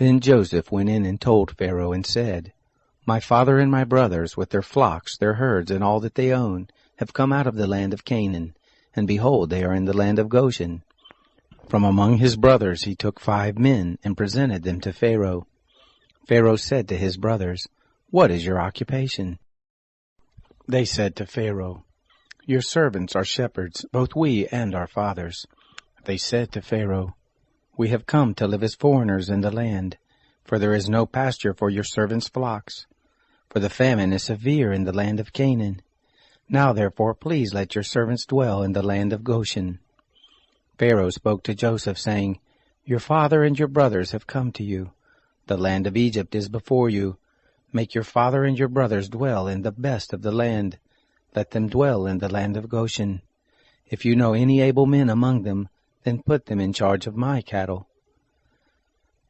Then Joseph went in and told Pharaoh and said, My father and my brothers, with their flocks, their herds, and all that they own, have come out of the land of Canaan, and behold, they are in the land of Goshen. From among his brothers he took 5 men, and presented them to Pharaoh. Pharaoh said to his brothers, What is your occupation? They said to Pharaoh, Your servants are shepherds, both we and our fathers. They said to Pharaoh, We have come to live as foreigners in the land, for there is no pasture for your servants' flocks. For the famine is severe in the land of Canaan. Now therefore please let your servants dwell in the land of Goshen. Pharaoh spoke to Joseph, saying, Your father and your brothers have come to you. The land of Egypt is before you. Make your father and your brothers dwell in the best of the land. Let them dwell in the land of Goshen. If you know any able men among them, then put them in charge of my cattle.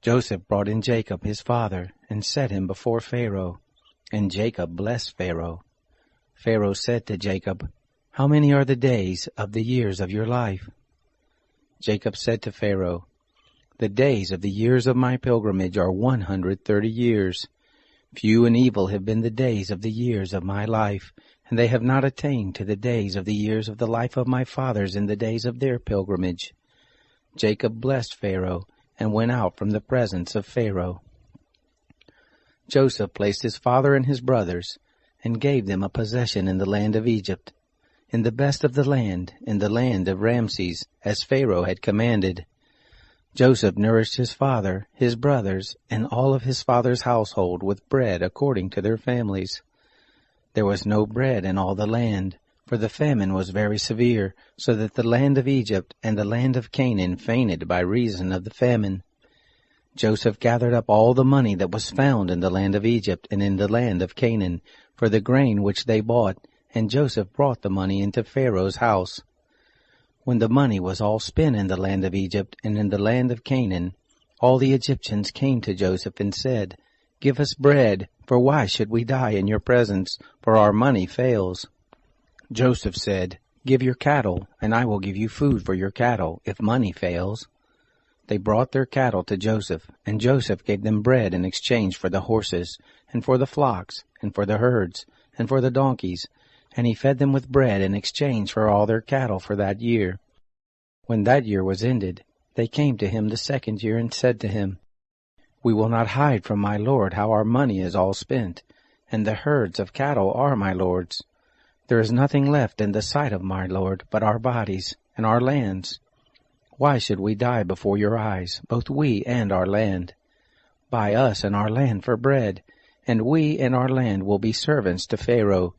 Joseph brought in Jacob his father, and set him before Pharaoh. And Jacob blessed Pharaoh. Pharaoh said to Jacob, How many are the days of the years of your life? Jacob said to Pharaoh, The days of the years of my pilgrimage are 130 years. Few and evil have been the days of the years of my life, and they have not attained to the days of the years of the life of my fathers in the days of their pilgrimage. Jacob blessed Pharaoh, and went out from the presence of Pharaoh. Joseph placed his father and his brothers, and gave them a possession in the land of Egypt, in the best of the land, in the land of Ramses, as Pharaoh had commanded. Joseph nourished his father, his brothers, and all of his father's household with bread according to their families. There was no bread in all the land, for the famine was very severe, so that the land of Egypt and the land of Canaan fainted by reason of the famine. Joseph gathered up all the money that was found in the land of Egypt and in the land of Canaan, for the grain which they bought, and Joseph brought the money into Pharaoh's house. When the money was all spent in the land of Egypt and in the land of Canaan, all the Egyptians came to Joseph and said, Give us bread, for why should we die in your presence, for our money fails? Joseph said, Give your cattle, and I will give you food for your cattle, if money fails. They brought their cattle to Joseph, and Joseph gave them bread in exchange for the horses, and for the flocks, and for the herds, and for the donkeys, and he fed them with bread in exchange for all their cattle for that year. When that year was ended, they came to him the second year and said to him, We will not hide from my lord how our money is all spent, and the herds of cattle are my lord's. There is nothing left in the sight of my lord but our bodies and our lands. Why should we die before your eyes, both we and our land? Buy us and our land for bread, and we and our land will be servants to Pharaoh.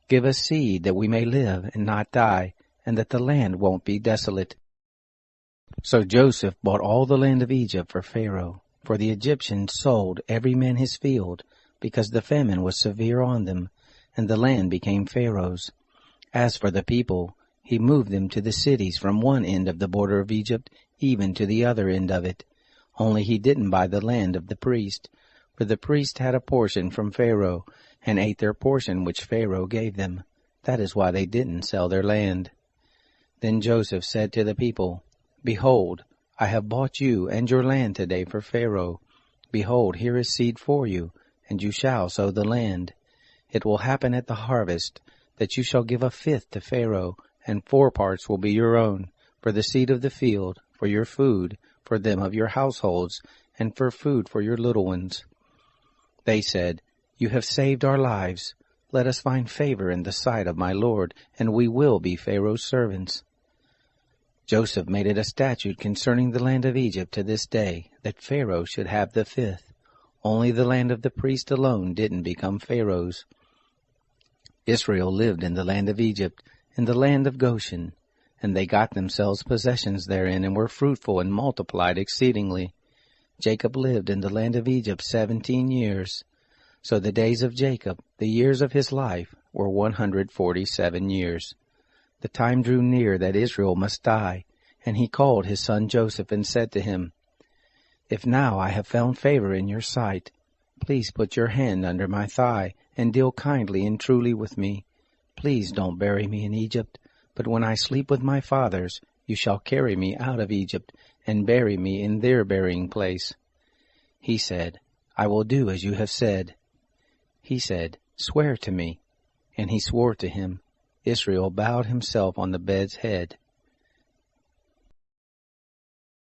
Give us seed that we may live and not die, and that the land won't be desolate. So Joseph bought all the land of Egypt for Pharaoh, for the Egyptians sold every man his field, because the famine was severe on them, and the land became Pharaoh's. As for the people, he moved them to the cities from one end of the border of Egypt even to the other end of it. Only he didn't buy the land of the priest, for the priest had a portion from Pharaoh, and ate their portion which Pharaoh gave them. That is why they didn't sell their land. Then Joseph said to the people, Behold, I have bought you and your land today for Pharaoh. Behold, here is seed for you, and you shall sow the land. It will happen at the harvest, that you shall give 1/5 to Pharaoh, and 4 parts will be your own, for the seed of the field, for your food, for them of your households, and for food for your little ones. They said, You have saved our lives. Let us find favor in the sight of my lord, and we will be Pharaoh's servants. Joseph made it a statute concerning the land of Egypt to this day, that Pharaoh should have the 5th. Only the land of the priest alone didn't become Pharaoh's. Israel lived in the land of Egypt, in the land of Goshen, and they got themselves possessions therein, and were fruitful and multiplied exceedingly. Jacob lived in the land of Egypt 17 years. So the days of Jacob, the years of his life, were 147 years. The time drew near that Israel must die, and he called his son Joseph and said to him, If now I have found favor in your sight, please put your hand under my thigh, and deal kindly and truly with me. Please don't bury me in Egypt, but when I sleep with my fathers, you shall carry me out of Egypt, and bury me in their burying place. He said, I will do as you have said. He said, Swear to me. And he swore to him. Israel bowed himself on the bed's head.